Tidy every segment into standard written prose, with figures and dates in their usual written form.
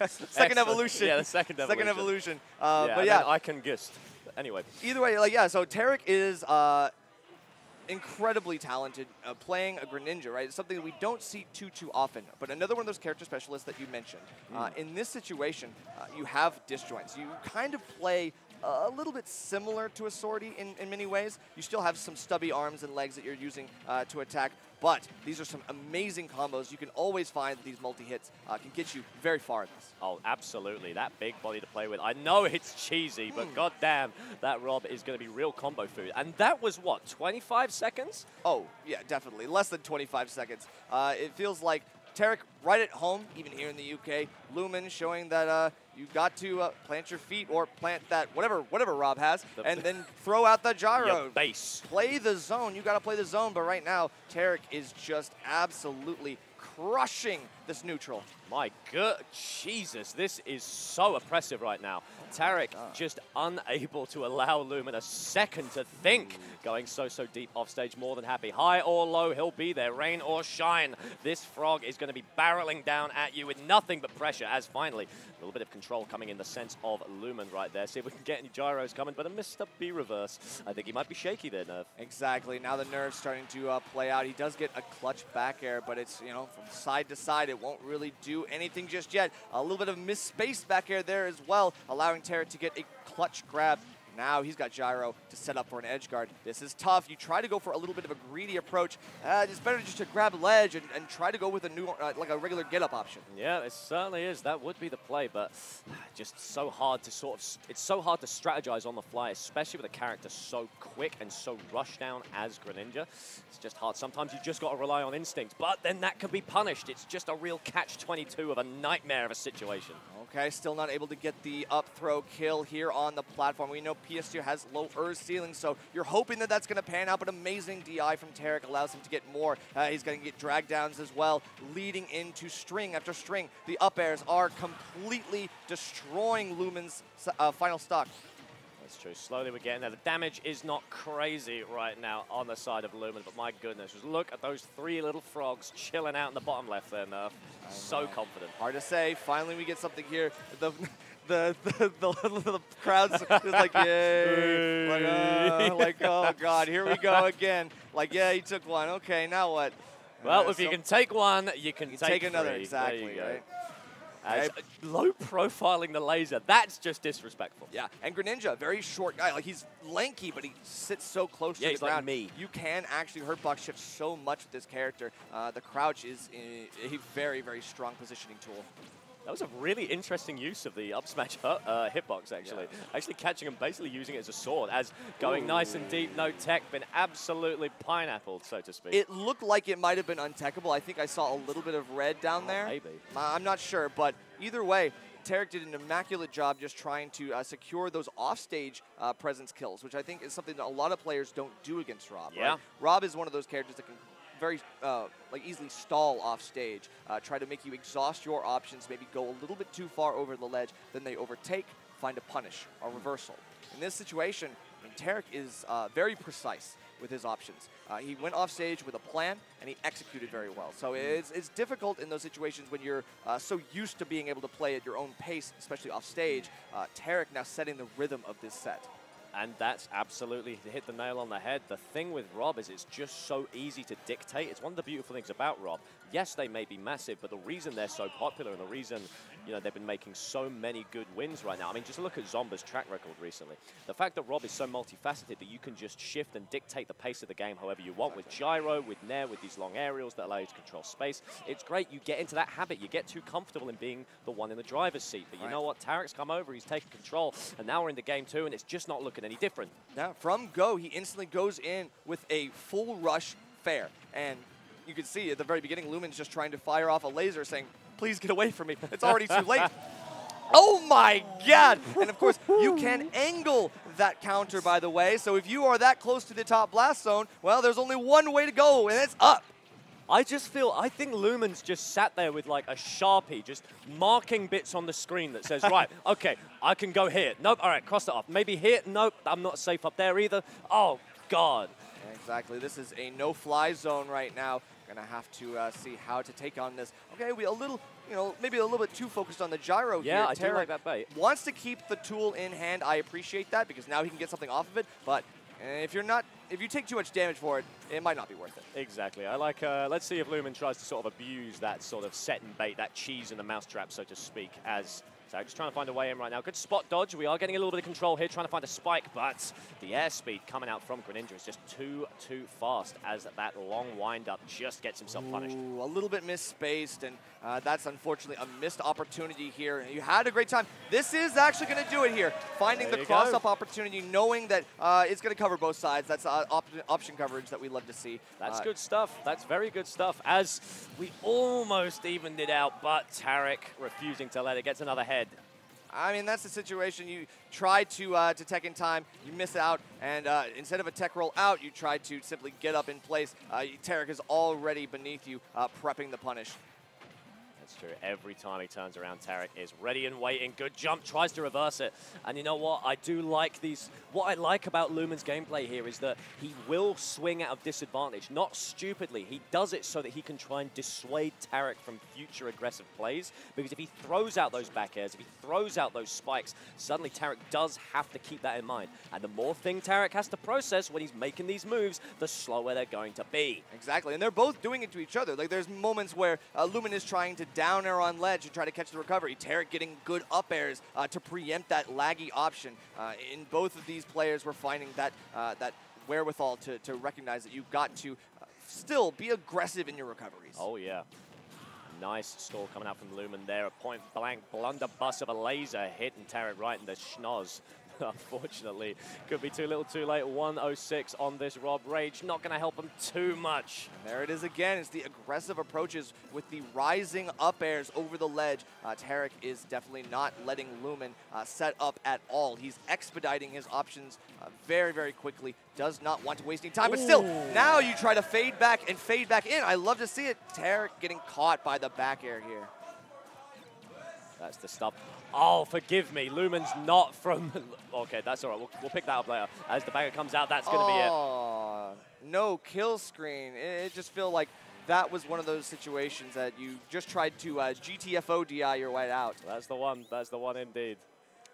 Second evolution. Yeah, the second evolution. Second evolution. Yeah, but yeah, I can gist. Anyway. either way, like yeah. So Tarik is incredibly talented playing a Greninja, right? It's something that we don't see too often. But another one of those character specialists that you mentioned. In this situation, you have disjoints. You kind of play a little bit similar to a Swordy in many ways. You still have some stubby arms and legs that you're using to attack, but these are some amazing combos. You can always find that these multi-hits can get you very far in this. Oh, absolutely. That big body to play with. I know it's cheesy, but goddamn, that R.O.B is going to be real combo food. And that was, what, 25 seconds? Oh, yeah, definitely. Less than 25 seconds. It feels like Tarik right at home, even here in the UK. Lumen showing that you got to plant your feet or plant that, whatever R.O.B has, and then throw out the gyro. Your base. Play the zone. You got to play the zone, but right now, Tarik is just absolutely crushing this neutral. My God, Jesus, this is so oppressive right now. Tarik just unable to allow Lumen a second to think. Going so deep off stage, more than happy. High or low, he'll be there, rain or shine. This frog is going to be barreling down at you with nothing but pressure, as finally a little bit of control coming in the sense of Lumen right there. See if we can get any gyros coming, but a Mr. B reverse. I think he might be shaky there, Nerf. Exactly. Now the Nerf's starting to play out. He does get a clutch back air, but it's, you know, from side to side, it won't really do anything just yet. A little bit of misspaced back air there as well, allowing Tarik to get a clutch grab. Now he's got gyro to set up for an edge guard. This is tough. You try to go for a little bit of a greedy approach. It's better just to grab ledge and try to go with a new, like a regular get-up option. Yeah, it certainly is. That would be the play, but just so hard to it's so hard to strategize on the fly, especially with a character so quick and so rush down as Greninja. It's just hard. Sometimes you just got to rely on instinct, but then that can be punished. It's just a real catch-22 of a nightmare of a situation. Okay, still not able to get the up throw kill here on the platform. We know PS2 has low ceiling, so you're hoping that that's going to pan out, but amazing DI from Tarik allows him to get more. He's going to get drag downs as well, leading into string after string. The up airs are completely destroying Lumen's final stock. That's true. Slowly we're getting there. The damage is not crazy right now on the side of Lumen, but my goodness, just look at those three little frogs chilling out in the bottom left there, Nerf. So confident. Hard to say. Finally, we get something here. The crowd's just like, yay. Like, oh, God, here we go again. Like, yeah, he took one. Okay, now what? Well, if you can take one, you can take another. three. Exactly, right? As low profiling the laser, that's just disrespectful. Yeah, and Greninja, a very short guy. Like, he's lanky, but he sits so close to the ground. Like me. You can actually hurtbox shift so much with this character. The crouch is a very, very strong positioning tool. That was a really interesting use of the up smash hitbox, actually. Yeah. Actually catching him, basically using it as a sword, as going nice and deep, no tech, been absolutely pineappled, so to speak. It looked like it might have been untechable. I think I saw a little bit of red down there. Maybe. I'm not sure, but either way, Tarik did an immaculate job just trying to secure those offstage presence kills, which I think is something that a lot of players don't do against R.O.B. Yeah. Right? R.O.B is one of those characters that can very easily stall off stage, try to make you exhaust your options, maybe go a little bit too far over the ledge, then they overtake, find a punish, a reversal. In this situation, Tarik is very precise with his options. He went off stage with a plan, and he executed very well. So it's difficult in those situations when you're so used to being able to play at your own pace, especially off stage. Tarik now setting the rhythm of this set. And that's absolutely hit the nail on the head. The thing with R.O.B is it's just so easy to dictate. It's one of the beautiful things about R.O.B. Yes, they may be massive, but the reason they're so popular and the reason, you know, they've been making so many good wins right now. I mean, just look at Zomba's track record recently. The fact that R.O.B is so multifaceted that you can just shift and dictate the pace of the game however you want with gyro, with nair, with these long aerials that allow you to control space. It's great. You get into that habit. You get too comfortable in being the one in the driver's seat. But you know what? Tarik's come over. He's taken control. And now we're in the game too, and it's just not looking any different. Yeah, from go, he instantly goes in with a full rush fair. And you can see at the very beginning, Lumen's just trying to fire off a laser saying, please get away from me. It's already too late. Oh my God! And of course, you can angle that counter, by the way. So if you are that close to the top blast zone, well, there's only one way to go, and it's up. I think Lumen's just sat there with like a Sharpie, just marking bits on the screen that says, right, okay, I can go here. Nope, all right, cross it off. Maybe here, nope, I'm not safe up there either. Oh, God. Exactly, this is a no-fly zone right now. Gonna have to see how to take on this. Okay, a little you know, maybe a little bit too focused on the gyro here. Yeah, I do like that bait. Wants to keep the tool in hand. I appreciate that because now he can get something off of it. But if you take too much damage for it, it might not be worth it. Exactly. I like. Let's see if Lumen tries to sort of abuse that sort of set and bait, that cheese in the mousetrap, so to speak, as Tarik just trying to find a way in right now. Good spot dodge. We are getting a little bit of control here, trying to find a spike, but the airspeed coming out from Greninja is just too fast as that long wind-up just gets himself punished. Ooh, a little bit misspaced, and that's unfortunately a missed opportunity here. You had a great time. This is actually going to do it here. Finding the cross-up opportunity, knowing that it's going to cover both sides. That's option coverage that we love to see. That's good stuff. That's very good stuff. As we almost evened it out, but Tarik refusing to let it. Gets another head. I mean, that's the situation. You try to tech in time, you miss out, and instead of a tech roll out, you try to simply get up in place. Tarik is already beneath you, prepping the punish. That's true. Every time he turns around, Tarik is ready and waiting. Good jump, tries to reverse it. And you know what? I do like these. What I like about Lumen's gameplay here is that he will swing out of disadvantage. Not stupidly. He does it so that he can try and dissuade Tarik from future aggressive plays. Because if he throws out those back airs, if he throws out those spikes, suddenly Tarik does have to keep that in mind. And the more thing Tarik has to process when he's making these moves, the slower they're going to be. Exactly. And they're both doing it to each other. Like, there's moments where Lumen is trying to down air on ledge and try to catch the recovery. Tarik getting good up airs to preempt that laggy option. In both of these players, we're finding that that wherewithal to recognize that you've got to still be aggressive in your recoveries. Oh, yeah. Nice stall coming out from Lumen there. A point-blank blunderbuss of a laser hitting Tarik right in the schnoz. Unfortunately, could be too little too late. 106 on this R.O.B. Rage. Not going to help him too much. And there it is again. It's the aggressive approaches with the rising up airs over the ledge. Tarik is definitely not letting Lumen set up at all. He's expediting his options very, very quickly. Does not want to waste any time. But still, now you try to fade back and fade back in. I love to see it. Tarik getting caught by the back air here. That's the stuff. Oh, forgive me. Lumen's not from... Okay, that's all right. We'll pick that up later. As the bagger comes out, that's going to be it. No kill screen. It just feels like that was one of those situations that you just tried to GTFO DI your way out. That's the one. That's the one indeed.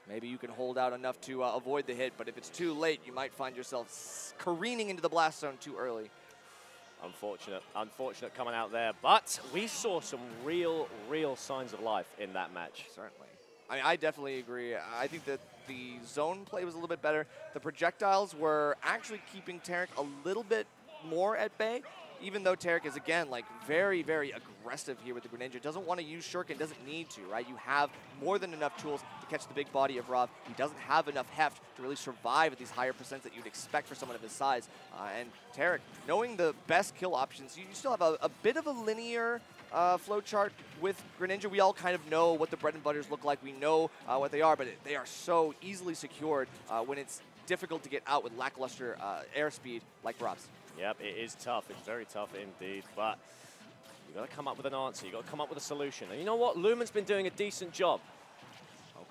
Maybe you can hold out enough to avoid the hit, but if it's too late, you might find yourself careening into the blast zone too early. Unfortunate coming out there. But we saw some real signs of life in that match. Certainly. I mean, I definitely agree. I think that the zone play was a little bit better. The projectiles were actually keeping Tarik a little bit more at bay, even though Tarik is, again, like very, very aggressive here with the Greninja. Doesn't want to use Shuriken, doesn't need to, right? You have more than enough tools to catch the big body of R.O.B. He doesn't have enough heft to really survive at these higher percents that you'd expect for someone of his size. And Tarik, knowing the best kill options, you still have a bit of a linear flowchart with Greninja. We all kind of know what the bread and butters look like. We know what they are, but they are so easily secured when it's difficult to get out with lackluster airspeed like R.O.B's. Yep, it is tough. It's very tough indeed, but you've got to come up with an answer. You've got to come up with a solution. And you know what? Lumen's been doing a decent job.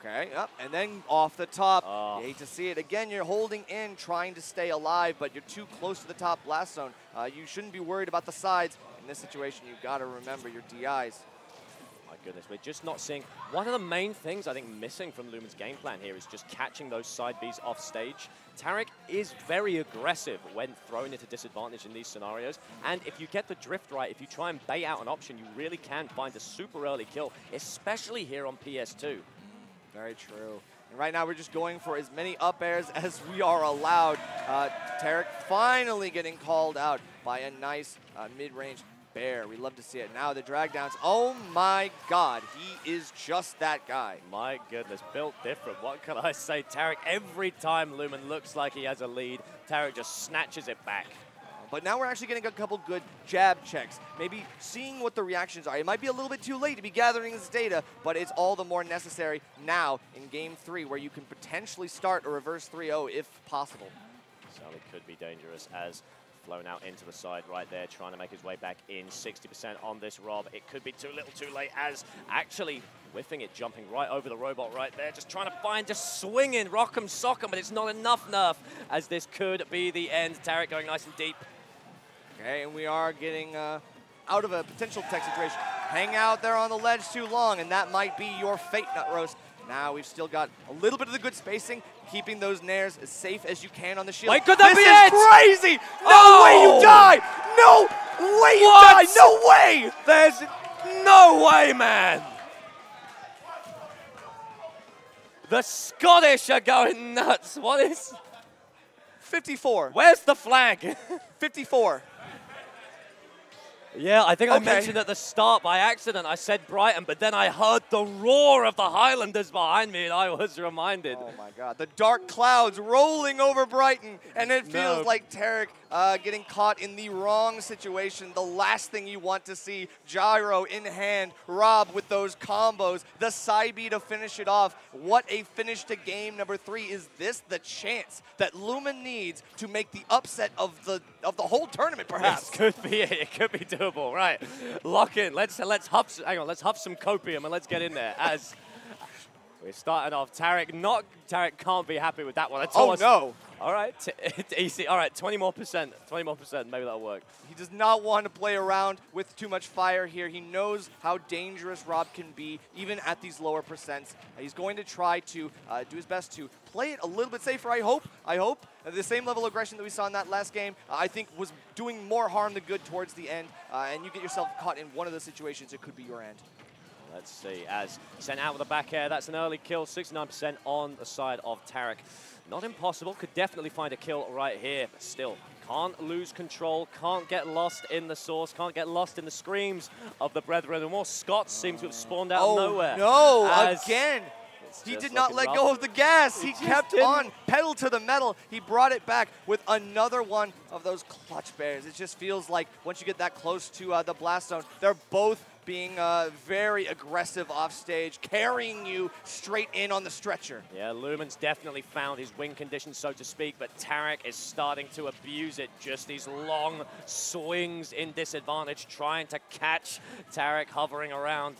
Okay, yep, and then off the top. You hate to see it. Again, you're holding in, trying to stay alive, but you're too close to the top blast zone. You shouldn't be worried about the sides. In this situation, you've got to remember your DIs. My goodness, we're just not seeing... One of the main things I think missing from Lumen's game plan here is just catching those side Bs off stage. Tarik is very aggressive when thrown into disadvantage in these scenarios. And if you get the drift right, if you try and bait out an option, you really can find a super early kill, especially here on PS2. Very true. And right now, we're just going for as many up airs as we are allowed. Tarik finally getting called out by a nice mid-range bear. We love to see it. Now the drag downs. Oh my God, he is just that guy. My goodness, built different. What can I say? Tarik, every time Lumen looks like he has a lead, Tarik just snatches it back. But now we're actually getting a couple good jab checks. Maybe seeing what the reactions are. It might be a little bit too late to be gathering this data, but it's all the more necessary now in Game 3 where you can potentially start a reverse 3-0 if possible. So it could be dangerous as flown out into the side right there, trying to make his way back in. 60% on this R.O.B. It could be too little too late as actually whiffing it, jumping right over the robot right there, just trying to find, just swinging, rock'em sock'em, but it's not enough nerf as this could be the end. Tarik going nice and deep. Okay, and we are getting out of a potential tech situation. hang out there on the ledge too long, and that might be your fate, Nut Roast. Now we've still got a little bit of the good spacing, keeping those nairs as safe as you can on the shield. Wait, could that be it? This is crazy! No way you die! No way you die! No way! There's no way, man! The Scottish are going nuts. What is? 54. Where's the flag? 54. Yeah, I think I mentioned at the start by accident, I said Brighton, but then I heard the roar of the Highlanders behind me, and I was reminded. Oh my God, the dark clouds rolling over Brighton, and it feels like Tarik getting caught in the wrong situation. The last thing you want to see, gyro in hand, R.O.B with those combos, the side B to finish it off. What a finish to game number 3. Is this the chance that Lumen needs to make the upset of the whole tournament, perhaps? This could be it. It could be doable. Right, lock in. Let's huff. Hang on. Let's huff some copium and let's get in there. As we're starting off, Tarik can't be happy with that one at all. Oh no! All right, easy. All right, 20 more percent. Maybe that'll work. He does not want to play around with too much fire here. He knows how dangerous R.O.B can be, even at these lower percents. He's going to try to do his best to play it a little bit safer, I hope. The same level of aggression that we saw in that last game, I think was doing more harm than good towards the end. And you get yourself caught in one of those situations, it could be your end. Let's see, as sent out with a back air, that's an early kill, 69% on the side of Tarik. Not impossible, could definitely find a kill right here, but still can't lose control, can't get lost in the source, can't get lost in the screams of the brethren. And more Scots seem to have spawned out of nowhere. Oh no, again! He did not let go of the gas. He kept on, pedal to the metal. He brought it back with another one of those clutch bears. It just feels like once you get that close to the blast zone, they're both being very aggressive off stage, carrying you straight in on the stretcher. Yeah, Lumen's definitely found his win condition, so to speak, but Tarik is starting to abuse it. Just these long swings in disadvantage, trying to catch Tarik hovering around.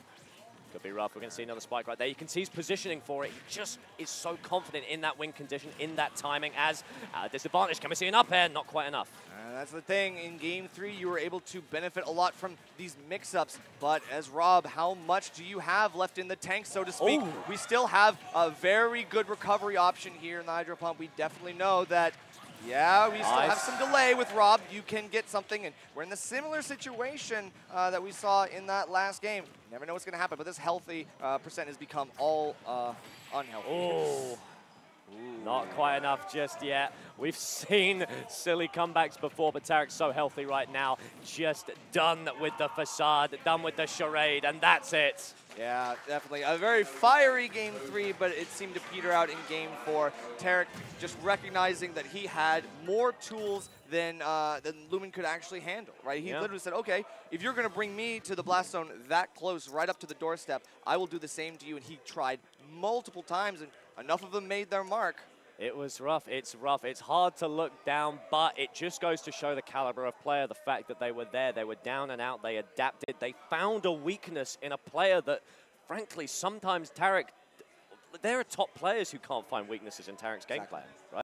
Could be rough. We're going to see another spike right there. You can see he's positioning for it. He just is so confident in that win condition, in that timing. As disadvantage, can we see an up air? Not quite enough. That's the thing. In Game 3, you were able to benefit a lot from these mix-ups. But as R.O.B, how much do you have left in the tank, so to speak? Ooh. We still have a very good recovery option here in the Hydro Pump. We definitely know that. Yeah, we still have some delay with R.O.B. You can get something, and we're in the similar situation that we saw in that last game. Never know what's going to happen, but this healthy percent has become all unhealthy. Oh, not quite enough just yet. We've seen silly comebacks before, but Tarik's so healthy right now. Just done with the facade, done with the charade, and that's it. Yeah, definitely. A very fiery Game 3, but it seemed to peter out in Game 4. Tarik just recognizing that he had more tools than Lumen could actually handle, right? He literally said, okay, if you're going to bring me to the blast zone that close, right up to the doorstep, I will do the same to you. And he tried multiple times, and enough of them made their mark. It was rough. It's rough. It's hard to look down, but it just goes to show the caliber of player, the fact that they were there. They were down and out. They adapted. They found a weakness in a player that, frankly, sometimes Tarik, there are top players who can't find weaknesses in Tarik's gameplay, right?